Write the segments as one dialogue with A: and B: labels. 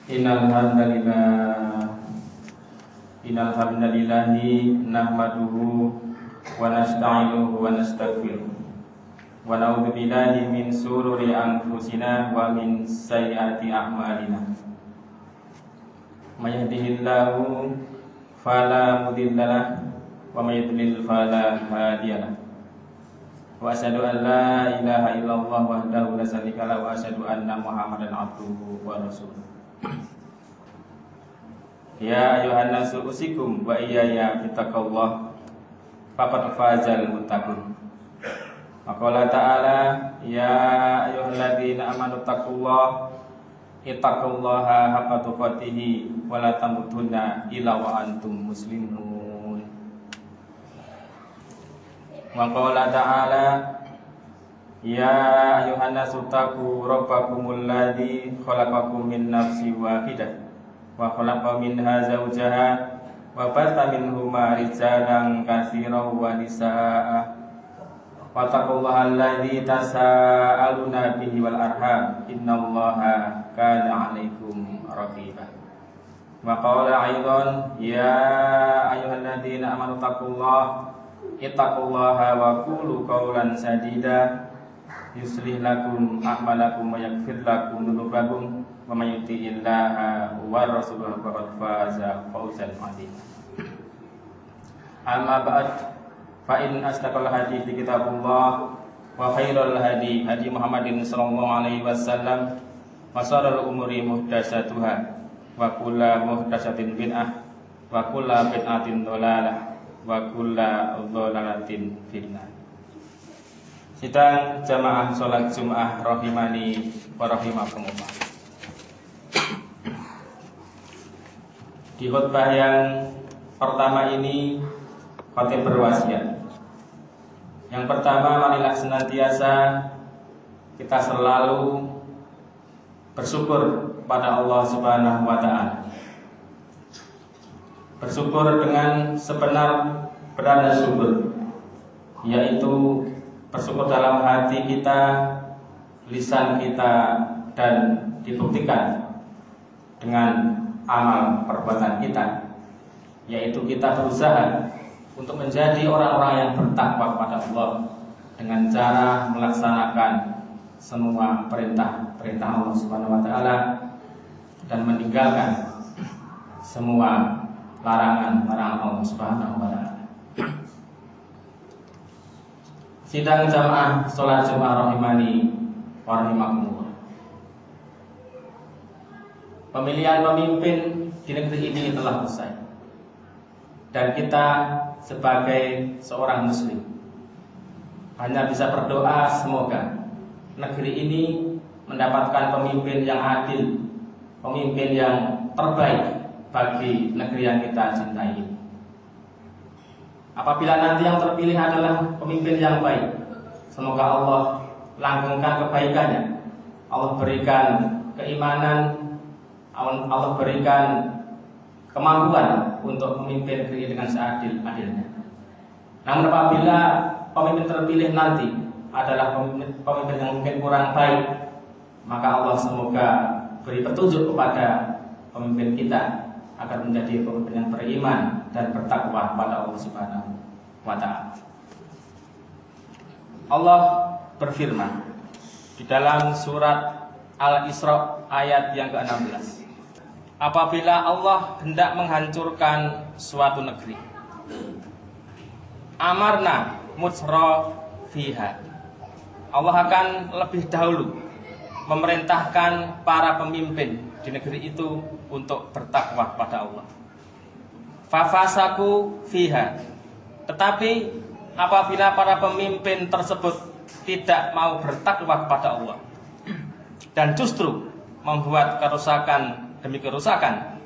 A: Innal hamdalillahi nahmaduhu wa nasta'inuhu wa nastaghfiruh wa na'udzu billahi min shururi anfusina wa min sayyiati a'malina. May yahdihillahu fala mudhillalah wa may yudlil fala hadiyalah. Wa asyhadu an la ilaha illallah wahdahu la syarika lahu wa asyhadu anna Muhammadan abduhu wa rasuluh. Ya ayuhan nasu usikum wa iyaya bittaqwallah faqad fazal muttaqun. Maqala ta'ala ya ayyuhalladzina amanu ittaqullaha haqqa tuqatih wa la tamutunna illa wa antum muslimun. Maqala ta'ala ya ayuhan nasu taqu rabbakumul ladzi khalaqakum min nafsin wahidah wa khalaqa minha zawjaha wa batha minhuma rijalan katsiran wa nisaa wa taqullaha alladzi tasaaluna bihi wal arham innallaha kana 'alaikum raqiba. Wa qala aidan ya ayyuhalladzina amanu ittaqullaha wa qulu qawlan sadida yuslih lakum a'malakum wa yaghfir lakum dhunubakum wa may yuti'illaha wa rasulahu faqad faza fawzan 'azima. Amma ba'd, fa in asdaqal hadiits kitabullah wa khairal hadi Muhammadin sallallahu alaihi wasallam wa sharral umuri muhdatsatuha wa kullu muhdatsatin bid'ah wa kullu bid'atin dhalalah wa kullu dhalalatin finnar. Sidang jamaah salat Jumat rahimani wa rahimakumullah. Di khutbah yang pertama ini khatib berwasiat. Yang pertama, marilah senantiasa kita selalu bersyukur pada Allah Subhanahu wa taala. Bersyukur dengan sebenar-benarnya syukur, yaitu bersyukur dalam hati kita, lisan kita, dan dibuktikan dengan amal perbuatan kita, yaitu kita berusaha untuk menjadi orang-orang yang bertakwa kepada Allah dengan cara melaksanakan semua perintah Allah Subhanahu wa taala dan meninggalkan semua larangan Allah Subhanahu wa taala. Sidang jamaah salat Jumat rahimani wa rahimakumullah. Pemilihan pemimpin di negeri ini telah usai, dan kita sebagai seorang muslim hanya bisa berdoa semoga negeri ini mendapatkan pemimpin yang adil, pemimpin yang terbaik bagi negeri yang kita cintai ini. Apabila nanti yang terpilih adalah pemimpin yang baik, semoga Allah langgengkan kebaikannya, Allah berikan keimanan, Allah berikan kemampuan untuk memimpin negeri dengan seadil-adilnya. Namun apabila pemimpin terpilih nanti adalah pemimpin yang mungkin kurang baik, maka Allah semoga beri petunjuk kepada pemimpin kita agar menjadi pemimpin yang beriman dan bertakwa kepada Allah Subhanahu wa taala. Allah berfirman di dalam surat Al-Isra ayat yang ke-16. Apabila Allah hendak menghancurkan suatu negeri, amarna mutsra fiha, Allah akan lebih dahulu memerintahkan para pemimpin di negeri itu untuk bertakwa kepada Allah. Fafasaku fiha, tetapi apabila para pemimpin tersebut tidak mau bertakwa kepada Allah dan justru membuat kerusakan demi kerusakan,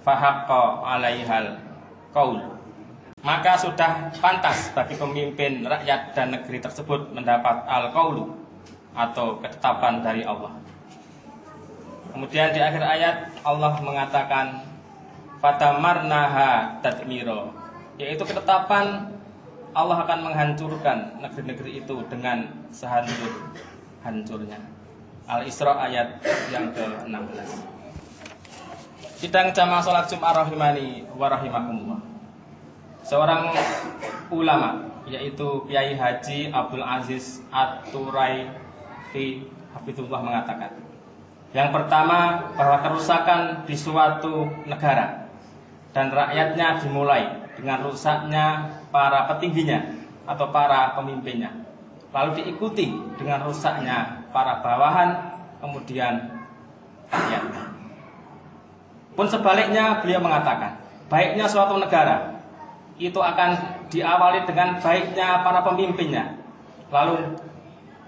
A: fahaqqa alaihal qaul, maka sudah pantas bagi pemimpin rakyat dan negeri tersebut mendapat al-qaulu atau ketetapan dari Allah. Kemudian di akhir ayat Allah mengatakan fatamarnaha tadmiro, yaitu ketetapan Allah akan menghancurkan negeri-negeri itu dengan sehancur-hancurnya. Al-Isra ayat yang ke-16. Sidang jamaah sholat Jumat rahimani wa rahimakumullah. Seorang ulama, yaitu Kiai Haji Abdul Aziz At-Turaifi Hafizullah mengatakan, yang pertama, bahwa kerusakan di suatu negara dan rakyatnya dimulai dengan rusaknya para petingginya atau para pemimpinnya, lalu diikuti dengan rusaknya para bawahan, kemudian rakyatnya. Pun sebaliknya, beliau mengatakan, baiknya suatu negara itu akan diawali dengan baiknya para pemimpinnya, lalu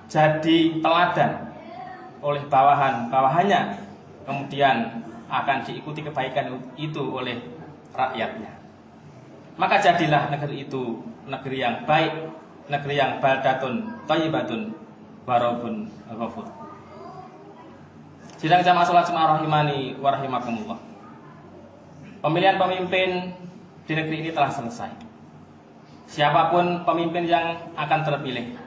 A: jadi teladan oleh bawahannya, kemudian akan diikuti kebaikan itu oleh rakyatnya. Maka jadilah negeri itu negeri yang baik, negeri yang baldatun thayyibatun wa rabbun ghafur. Sidang jamaah sholat Jumat rahimani wa rahimakumullah. Pemilihan pemimpin di negeri ini telah selesai. Siapapun pemimpin yang akan terpilih,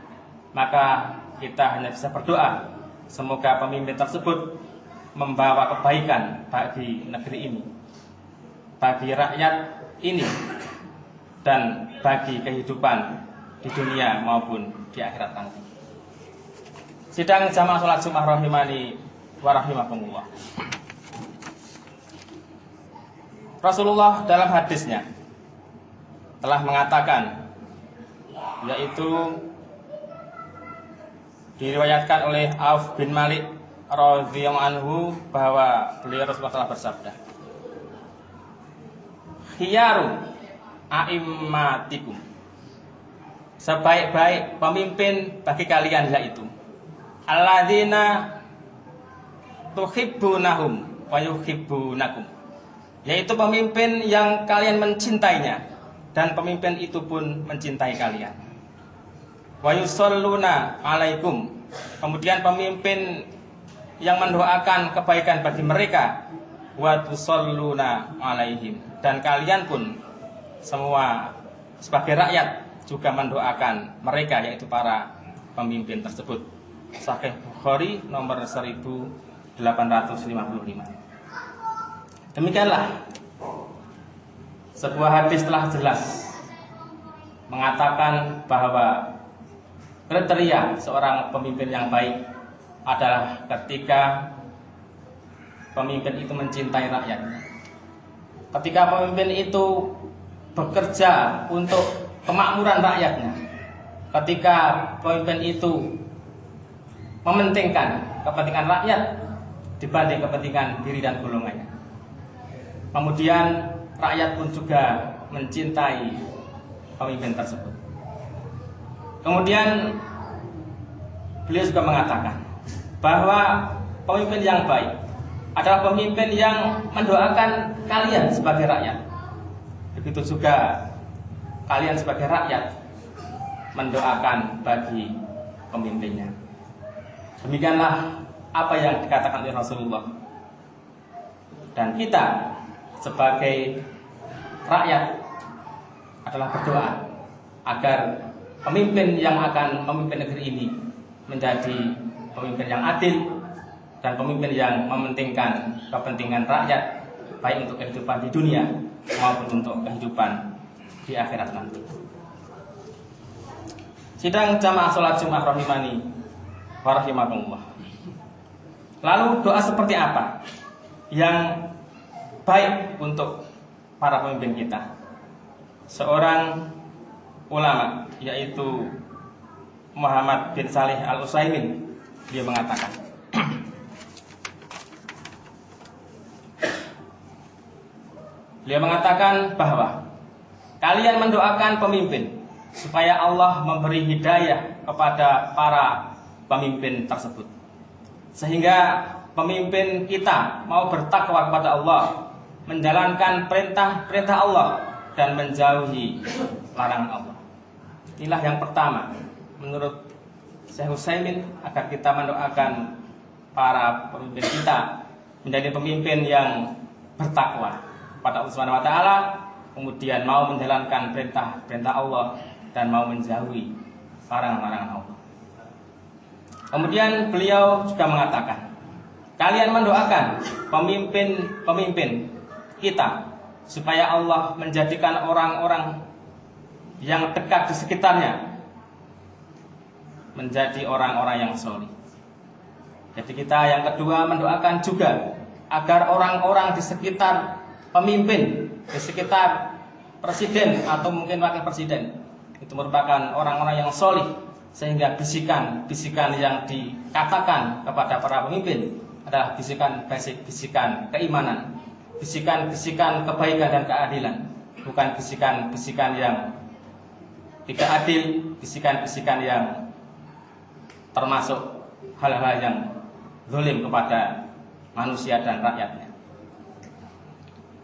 A: maka kita hanya bisa berdoa semoga pemimpin tersebut membawa kebaikan bagi negeri ini, bagi rakyat ini, dan bagi kehidupan di dunia maupun di akhirat nanti. Sidang jamaah sholat Jumat rahimani wa rahimakumullah. Rasulullah dalam hadisnya telah mengatakan, yaitu diriwayatkan oleh Auf bin Malik radhiyallahu anhu, bahwa beliau Rasulullah telah bersabda, khiyaru a'immatikum, sebaik-baik pemimpin bagi kalian yaitu alladzina tuhibbunahum wa yuhibbunakum, yaitu pemimpin yang kalian mencintainya dan pemimpin itu pun mencintai kalian. Wa yusalluna alaikum, kemudian pemimpin yang mendoakan kebaikan bagi mereka. Wa tusalluna alaihim, dan kalian pun semua sebagai rakyat juga mendoakan mereka, yaitu para pemimpin tersebut. Sahih Bukhari nomor 1855. Demikianlah sebuah hadis telah jelas mengatakan bahwa kriteria seorang pemimpin yang baik adalah ketika pemimpin itu mencintai rakyatnya, ketika pemimpin itu bekerja untuk kemakmuran rakyatnya, ketika pemimpin itu mementingkan kepentingan rakyat dibanding kepentingan diri dan golongannya. Kemudian rakyat pun juga mencintai pemimpin tersebut. Kemudian beliau juga mengatakan bahwa pemimpin yang baik adalah pemimpin yang mendoakan kalian sebagai rakyat. Begitu juga kalian sebagai rakyat mendoakan bagi pemimpinnya. Demikianlah apa yang dikatakan oleh Rasulullah. Dan kita sebagai rakyat adalah berdoa agar pemimpin yang akan memimpin negeri ini menjadi pemimpin yang adil dan pemimpin yang mementingkan kepentingan rakyat, baik untuk kehidupan di dunia maupun untuk kehidupan di akhirat nanti. Sidang jamaah sholat Jumat rahimani wa rahimakumullah. Lalu doa seperti apa yang baik untuk para pemimpin kita? Seorang ulama, yaitu Muhammad bin Salih Al-Utsaimin, dia mengatakan, bahwa kalian mendoakan pemimpin supaya Allah memberi hidayah kepada para pemimpin tersebut, sehingga pemimpin kita mau bertakwa kepada Allah, menjalankan perintah Allah dan menjauhi larangan Allah. Inilah yang pertama menurut Syekh Utsaimin, agar kita mendoakan para pemimpin kita menjadi pemimpin yang bertakwa pada Allah Subhanahu wa taala, kemudian mau menjalankan perintah Allah dan mau menjauhi larangan-larangan Allah. Kemudian beliau juga mengatakan, kalian mendoakan pemimpin kita, supaya Allah menjadikan orang-orang yang dekat di sekitarnya menjadi orang-orang yang soleh. Jadi kita yang kedua mendoakan juga agar orang-orang di sekitar pemimpin, di sekitar presiden atau mungkin wakil presiden itu merupakan orang-orang yang soleh, sehingga bisikan-bisikan yang dikatakan kepada para pemimpin adalah bisikan keimanan, bisikan-bisikan kebaikan dan keadilan, bukan bisikan-bisikan yang tidak adil, bisikan-bisikan yang termasuk hal-hal yang zalim kepada manusia dan rakyatnya.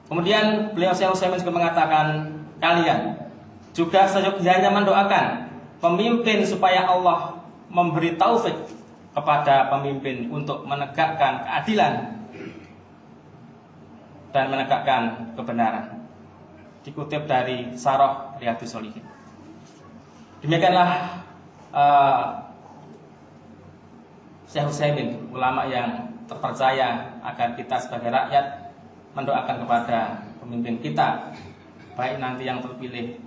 A: Kemudian beliau Syekh Utsaimin juga mengatakan, kalian juga seyogyanya mendoakan pemimpin supaya Allah memberi taufik kepada pemimpin untuk menegakkan keadilan dan menegakkan kebenaran. Dikutip dari Syarah Riyadhus Shalihin. Demikianlah Syekh Utsaimin, ulama yang terpercaya agar kita sebagai rakyat mendoakan kepada pemimpin kita, baik nanti yang terpilih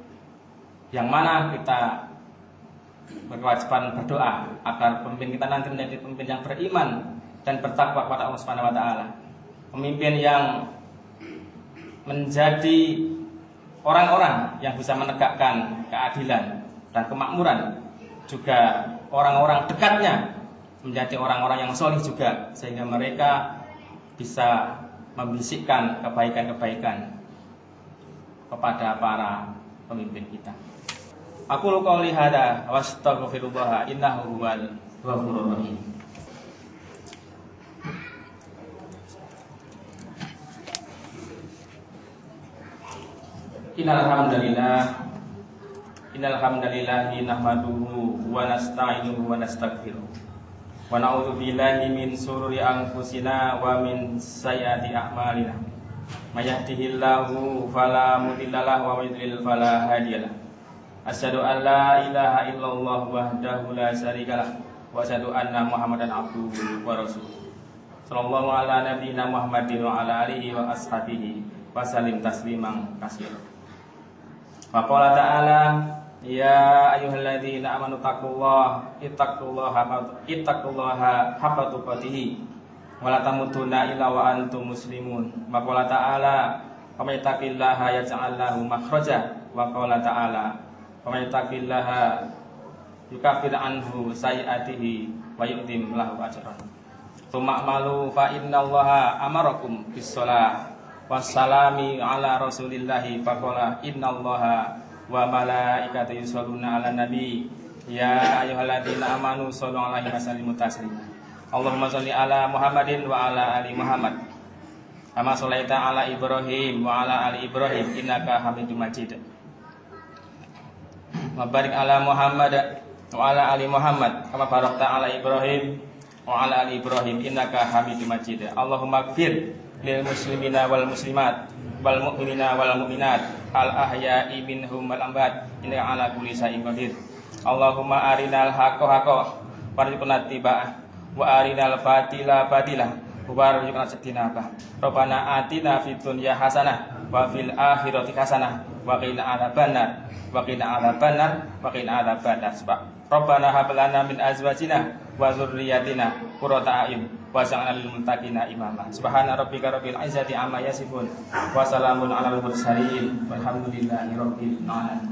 A: yang mana, kita berkewajiban berdoa agar pemimpin kita nanti menjadi pemimpin yang beriman dan bertakwa kepada Allah Subhanahu wa taala. Pemimpin yang menjadi orang-orang yang bisa menegakkan keadilan dan kemakmuran, juga orang-orang dekatnya menjadi orang-orang yang soleh juga, sehingga mereka bisa membisikkan kebaikan-kebaikan kepada para pemimpin kita. Aku qouli hada wa astaghfirullah innahu huwal ghafurur rahim. Innal hamdalillah nahmaduhu wa nasta'inuhu wa nastaghfiruh. Wa na'udzu billahi min shururi anfusina wa min sayyiati a'malina. May yahdihillahu fala mudilla lahu wa may yudlil fala hadiyalah. Asyhadu an la ilaha illallah wahdahu la syarikalah wa asyhadu anna Muhammadan abduhu wa rasuluh. Sallallahu ala nabiyyina Muhammadin wa ala alihi wa ashabihi wa sallim tasliman katsira. Wa qala ta'ala, ya ayyuhalladzina amanu ittaqullaha haqqa tuqatih wa la tamutunna illa wa antum muslimun. Wa qala ta'ala, wa may yattaqillaha yaj'al lahu makhraja. Wa qala ta'ala, wa may yattaqillaha yukaffir anhu sayyi'atihi wa yu'tim lahu ajran. Tsumma amalu fa innallaha amarakum bis-shalah wassalami ala rasulillahi faqala innallaha wa malaikatahu yusholluna 'alan nabi ya ayyuhalladzina amanu shollu 'alaihi wa sallimu taslima. Allahumma sholli ala Muhammadin wa ala ali Muhammad kama shallaita ala Ibrahim wa ala ali Ibrahim innaka Hamidum Majid. Wa barik ala Muhammad wa ala ali Muhammad kama barakta ala Ibrahim wa ala ali Ibrahim innaka Hamidum Majid. Allahumma ighfir lil muslimina wal muslimat wal mu'minina wal mu'minat al ahya'i minhum wal amwat innaka ala kulli syai'in qadir. Allahumma arinal haqqo haqqo warzuqna ittiba'ah wa arinal batila batila warzuqna ijtinabah. Rabbana atina fid dunya hasanah wa fil akhirati hasanah wa qina adzabannar wa qina adzabannar wa qina adzabannar. Rabbana hab lana min azwajina wa dzurriyyatina qurrata a'yun waj'alna lil muttaqina imama. Subhana rabbika rabbil izzati amma yasifun wa salamun alal mursalin walhamdulillahi rabbil alamin.